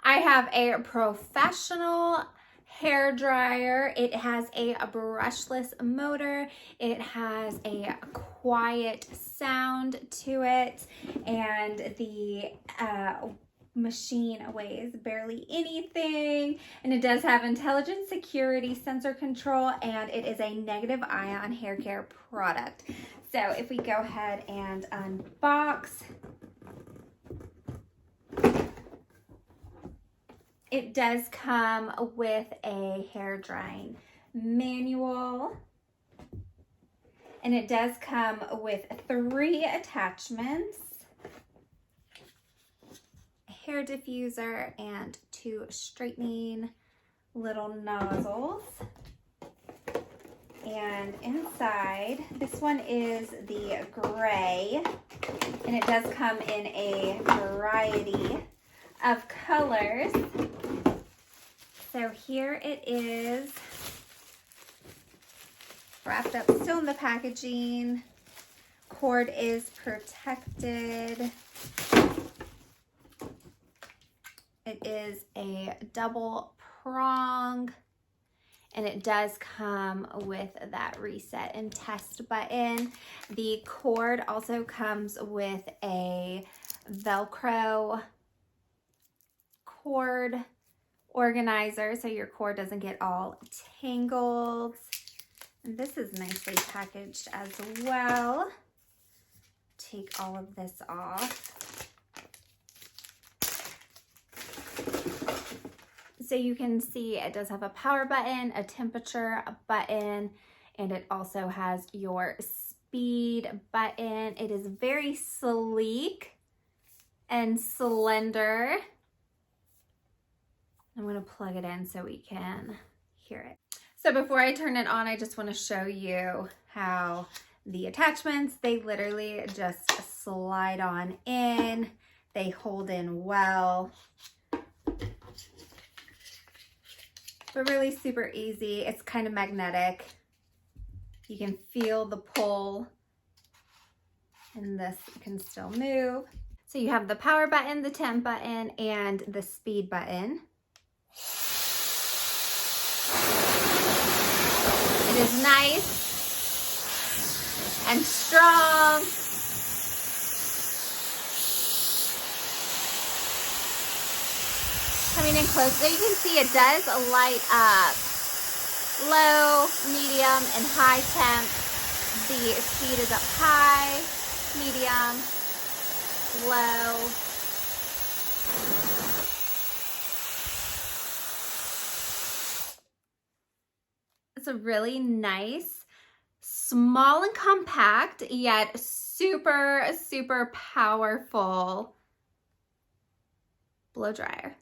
I have a professional hair dryer. It has a brushless motor. It has a quiet sound to it, and the machine weighs barely anything, and it does have intelligent security sensor control, and it is a negative ion hair care product. So if we go ahead and unbox, it does come with a hair drying manual, and it does come with 3 attachments: a hair diffuser and 2 straightening little nozzles. And inside, this one is the gray, and it does come in a variety of colors. So here it is, wrapped up still in the packaging. Cord is protected. It is a double prong, and it does come with that reset and test button. The cord also comes with a Velcro cord organizer, so your cord doesn't get all tangled. And this is nicely packaged as well. Take all of this off. So you can see it does have a power button, a temperature button, and it also has your speed button. It is very sleek and slender. I'm going to plug it in so we can hear it. So before I turn it on, I just want to show you how the attachments, they literally just slide on in. They hold in well. But really super easy. It's kind of magnetic. You can feel the pull, and this can still move. So you have the power button, the temp button, and the speed button. It is nice and strong. Coming in close, so you can see it does light up low, medium, and high temp. The speed is up high, medium, low. It's a really nice, small and compact, yet super, super powerful blow dryer.